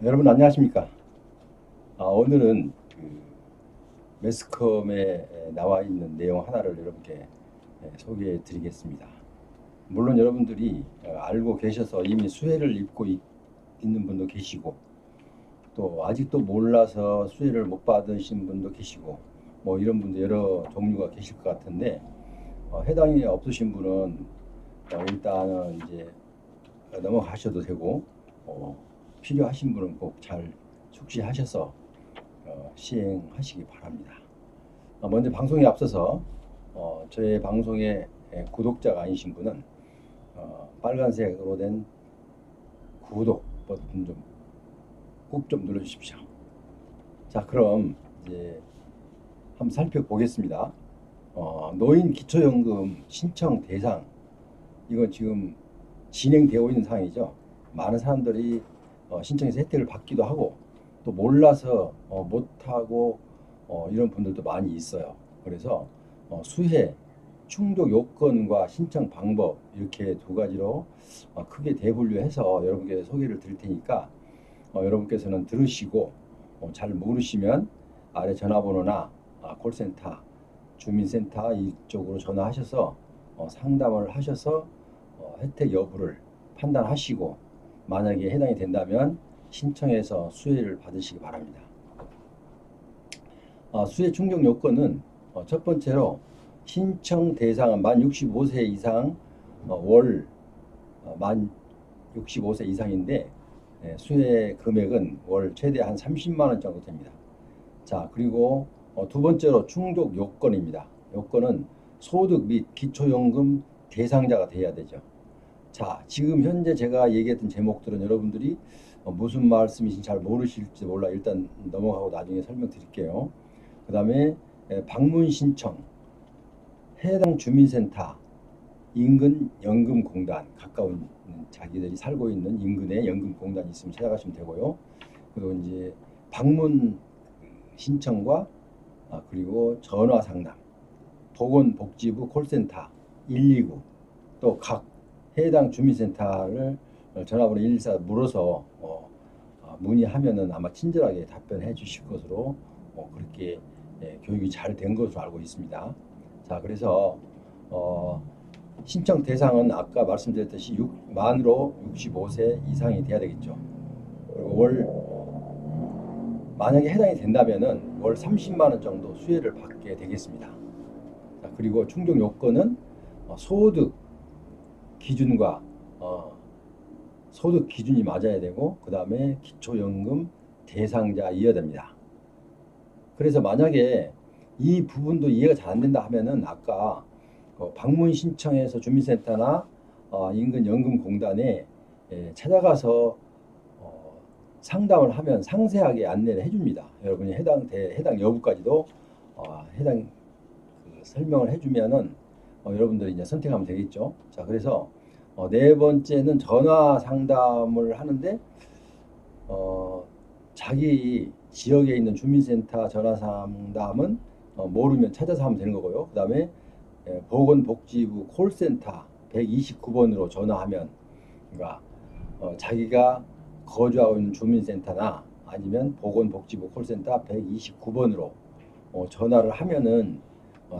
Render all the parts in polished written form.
여러분 안녕하십니까? 오늘은 매스컴에 나와 있는 내용 하나를 여러분께 소개해 드리겠습니다. 물론 여러분들이 알고 계셔서 이미 수혜를 입고 있는 분도 계시고, 또 아직도 몰라서 수혜를 못 받으신 분도 계시고, 뭐 이런 분도 여러 종류가 계실 것 같은데, 해당이 없으신 분은 일단은 이제 넘어가셔도 되고, 필요하신 분은 꼭 잘 숙지하셔서 시행하시기 바랍니다. 먼저 방송에 앞서서 저의 방송의 구독자가 아니신 분은 빨간색으로 된 구독 버튼 좀 꼭 좀 눌러주십시오. 자, 그럼 이제 한번 살펴보겠습니다. 노인 기초연금 신청 대상, 이건 지금 진행되고 있는 상황이죠. 많은 사람들이 신청해서 혜택을 받기도 하고, 또 몰라서 못하고 이런 분들도 많이 있어요. 그래서 수혜, 충족 요건과 신청 방법, 이렇게 두 가지로 크게 대분류해서 여러분께 소개를 드릴 테니까 여러분께서는 들으시고 잘 모르시면 아래 전화번호나 콜센터, 주민센터 이쪽으로 전화하셔서 상담을 하셔서 혜택 여부를 판단하시고, 만약에 해당이 된다면 신청해서 수혜를 받으시기 바랍니다. 수혜 충족 요건은 첫 번째로 신청 대상은 만 65세 이상, 만 65세 이상인데 수혜 금액은 월 최대 한 30만 원 정도 됩니다. 자, 그리고 두 번째로 충족 요건입니다. 요건은 소득 및 기초연금 대상자가 돼야 되죠. 자, 지금 현재 제가 얘기했던 제목들은 여러분들이 무슨 말씀이신지 잘 모르실지 몰라. 일단 넘어가고 나중에 설명드릴게요. 그 다음에 방문 신청, 해당 주민센터, 인근 연금공단, 가까운 자기들이 살고 있는 인근에 연금공단이 있으면 찾아가시면 되고요. 그리고 이제 방문 신청과 그리고 전화 상담, 보건복지부 콜센터 129, 또 각 해당 주민센터를 전화번호 114 물어서 문의하면은 아마 친절하게 답변해 주실 것으로 그렇게 교육이 잘 된 것으로 알고 있습니다. 자, 그래서 신청 대상은 아까 말씀드렸듯이 만으로 65세 이상이 돼야 되겠죠. 그리고 만약에 해당이 된다면은 월 30만 원 정도 수혜를 받게 되겠습니다. 자, 그리고 충족 요건은 소득 기준과 소득 기준이 맞아야 되고, 그 다음에 기초연금 대상자이어야 됩니다. 그래서 만약에 이 부분도 이해가 잘 안 된다 하면은 아까 방문 신청해서 주민센터나 인근 연금공단에 찾아가서 상담을 하면 상세하게 안내를 해줍니다. 여러분이 해당 여부까지도 해당 설명을 해주면은 여러분들이 이제 선택하면 되겠죠. 자, 그래서 네 번째는 전화 상담을 하는데 자기 지역에 있는 주민센터 전화 상담은 모르면 찾아서 하면 되는 거고요. 그 다음에 보건복지부 콜센터 129번으로 전화하면, 그러니까 자기가 거주하고 있는 주민센터나 아니면 보건복지부 콜센터 129번으로 전화를 하면은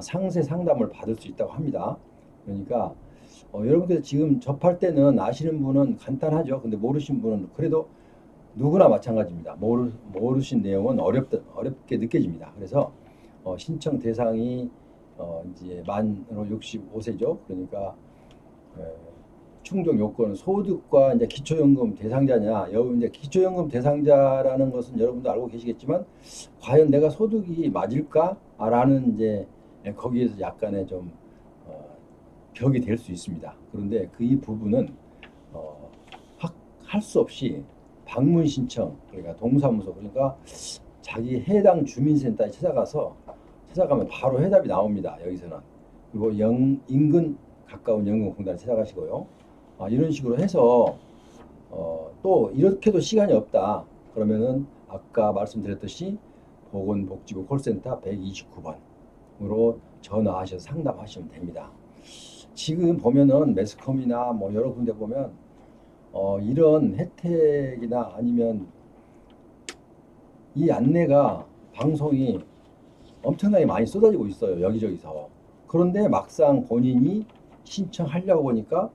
상세 상담을 받을 수 있다고 합니다. 그러니까 여러분께서 지금 접할 때는 아시는 분은 간단하죠. 근데 모르신 분은 그래도 누구나 마찬가지입니다. 모르신 내용은 어렵게 느껴집니다. 그래서 신청 대상이 이제 만으로 65세죠. 그러니까 충족 요건은 소득과 이제 기초연금 대상자냐. 이제 기초연금 대상자라는 것은 여러분도 알고 계시겠지만, 과연 내가 소득이 맞을까라는 이제 거기에서 약간의 좀 벽이 될 수 있습니다. 그런데 이 부분은 할 수 없이 방문 신청, 그러니까 동사무소, 그러니까 자기 해당 주민센터에 찾아가면 바로 해답이 나옵니다. 여기서는. 그리고 인근 가까운 연금공단에 찾아가시고요. 이런 식으로 해서 또 이렇게도 시간이 없다 그러면은 아까 말씀드렸듯이 보건복지부 콜센터 129번으로 전화하셔서 상담하시면 됩니다. 지금 보면은 매스컴이나 뭐 여러 군데 보면 이런 혜택이나 아니면 이 안내가 방송이 엄청나게 많이 쏟아지고 있어요. 여기저기서. 그런데 막상 본인이 신청하려고 보니까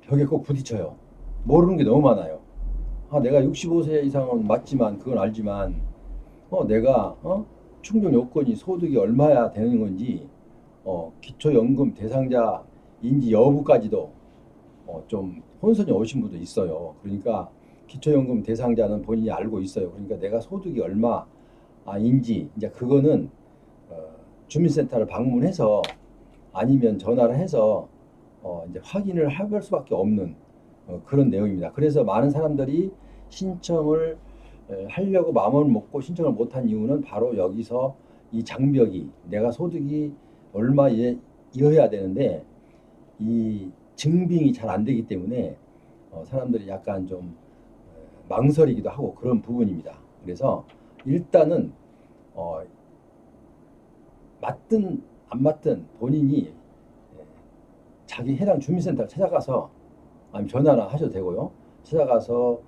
벽에 꼭 부딪혀요. 모르는 게 너무 많아요. 내가 65세 이상은 맞지만 그건 알지만 내가 충족 요건이 소득이 얼마야 되는 건지 기초연금 대상자인지 여부까지도 좀 혼선이 오신 분도 있어요. 그러니까 기초연금 대상자는 본인이 알고 있어요. 그러니까 내가 소득이 얼마인지 이제 그거는 주민센터를 방문해서 아니면 전화를 해서 이제 확인을 해볼 수밖에 없는 그런 내용입니다. 그래서 많은 사람들이 신청을 하려고 마음을 먹고 신청을 못한 이유는 바로 여기서 이 장벽이 내가 소득이 얼마여야 되는데 이 증빙이 잘 안 되기 때문에 사람들이 약간 좀 망설이기도 하고 그런 부분입니다. 그래서 일단은 맞든 안 맞든 본인이 자기 해당 주민센터를 찾아가서 아니면 전화나 하셔도 되고요. 찾아가서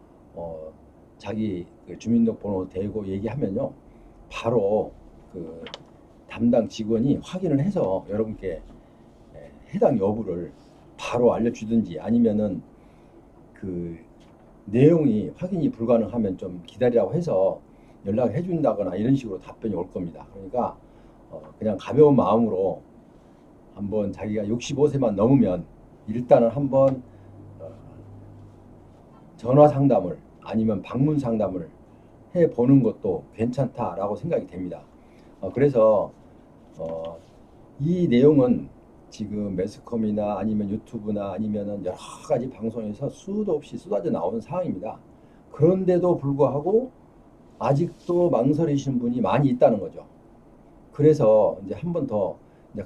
자기 그 주민등록번호 대고 얘기하면요, 바로 그 담당 직원이 확인을 해서 여러분께 해당 여부를 바로 알려주든지 아니면은 그 내용이 확인이 불가능하면 좀 기다리라고 해서 연락을 해준다거나 이런 식으로 답변이 올 겁니다. 그러니까 그냥 가벼운 마음으로 한번 자기가 65세만 넘으면 일단은 한번 전화 상담을 아니면 방문 상담을 해보는 것도 괜찮다라고 생각이 됩니다. 그래서 이 내용은 지금 매스컴이나 아니면 유튜브나 아니면은 여러 가지 방송에서 수도 없이 쏟아져 나오는 상황입니다. 그런데도 불구하고 아직도 망설이시는 분이 많이 있다는 거죠. 그래서 이제 한 번 더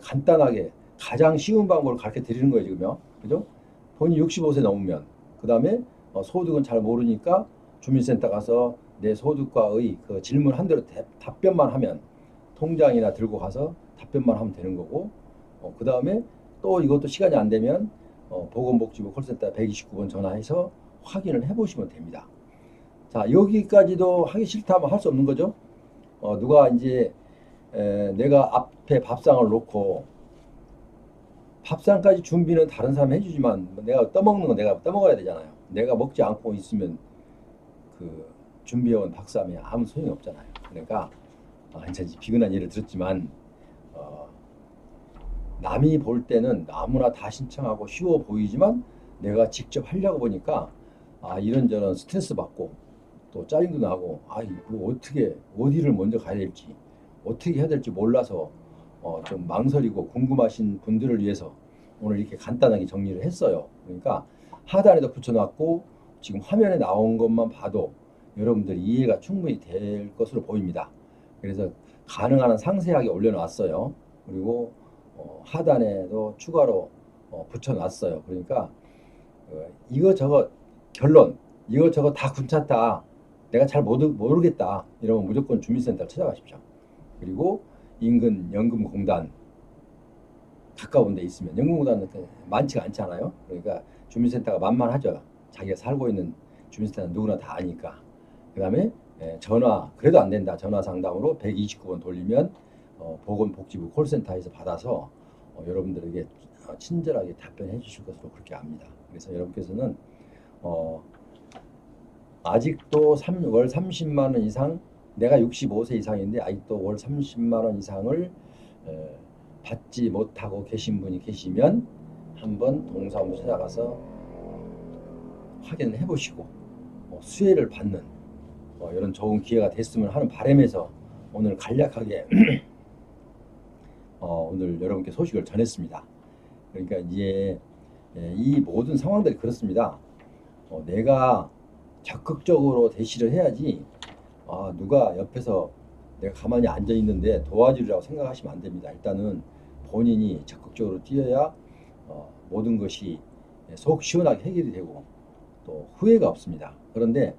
간단하게 가장 쉬운 방법을 가르쳐 드리는 거예요, 지금요. 그죠? 본인 65세 넘으면, 그 다음에 소득은 잘 모르니까 주민센터 가서 내 소득과의 그 질문 한 대로 답변만 하면 통장이나 들고 가서 답변만 하면 되는 거고, 그 다음에 또 이것도 시간이 안 되면 보건복지부 콜센터 129번 전화해서 확인을 해보시면 됩니다. 자, 여기까지도 하기 싫다면 할 수 없는 거죠. 누가 이제 내가 앞에 밥상을 놓고 밥상까지 준비는 다른 사람이 해주지만 내가 떠먹는 건 내가 떠먹어야 되잖아요. 내가 먹지 않고 있으면 그 준비해온 밥상에 아무 소용이 없잖아요. 그러니까 이제 비근한 예를 들었지만 남이 볼 때는 아무나 다 신청하고 쉬워 보이지만 내가 직접 하려고 보니까 이런저런 스트레스 받고 또 짜증도 나고 이거 어떻게 어디를 먼저 가야 될지 어떻게 해야 될지 몰라서 좀 망설이고 궁금하신 분들을 위해서 오늘 이렇게 간단하게 정리를 했어요. 그러니까 하단에도 붙여놨고 지금 화면에 나온 것만 봐도 여러분들이 이해가 충분히 될 것으로 보입니다. 그래서 가능한 한 상세하게 올려놨어요. 그리고 하단에도 추가로 붙여놨어요. 그러니까 이거저거 결론 이거저거 다 괜찮다. 내가 잘 모르겠다. 이러면 무조건 주민센터 찾아가십시오. 그리고 인근 연금공단 가까운 데 있으면 연금공단은 많지가 않잖아요. 그러니까 주민센터가 만만하죠. 자기가 살고 있는 주민센터는 누구나 다 아니까. 그 다음에 전화 그래도 안 된다. 전화 상담으로 129번 돌리면 보건복지부 콜센터에서 받아서 여러분들에게 친절하게 답변해 주실 것으로 그렇게 압니다. 그래서 여러분께서는 아직도 월 30만 원 이상 내가 65세 이상인데 아직도 월 30만 원 이상을 받지 못하고 계신 분이 계시면 한번 동사무소 찾아가서 확인을 해보시고 수혜를 받는 이런 좋은 기회가 됐으면 하는 바람에서 오늘 간략하게 오늘 여러분께 소식을 전했습니다. 그러니까 이제 이 모든 상황들이 그렇습니다. 내가 적극적으로 대시를 해야지 누가 옆에서 내가 가만히 앉아 있는데 도와주리라고 생각하시면 안 됩니다. 일단은 본인이 적극적으로 뛰어야 모든 것이 속 시원하게 해결이 되고 또 후회가 없습니다. 그런데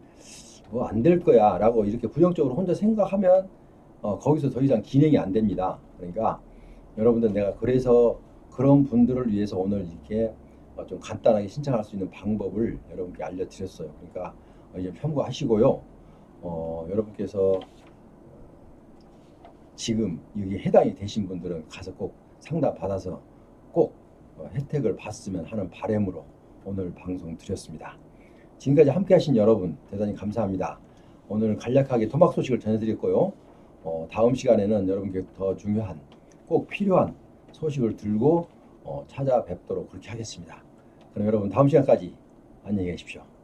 뭐 안 될 거야 라고 이렇게 부정적으로 혼자 생각하면 거기서 더 이상 진행이 안 됩니다. 그러니까 여러분들 내가 그래서 그런 분들을 위해서 오늘 이렇게 좀 간단하게 신청할 수 있는 방법을 여러분께 알려드렸어요. 그러니까 이제 참고하시고요. 여러분께서 지금 여기 해당이 되신 분들은 가서 꼭 상담 받아서 꼭 혜택을 봤으면 하는 바람으로 오늘 방송 드렸습니다. 지금까지 함께 하신 여러분 대단히 감사합니다. 오늘 간략하게 토막 소식을 전해드렸고요. 다음 시간에는 여러분께 더 중요한 꼭 필요한 소식을 들고 찾아뵙도록 그렇게 하겠습니다. 그럼 여러분 다음 시간까지 안녕히 계십시오.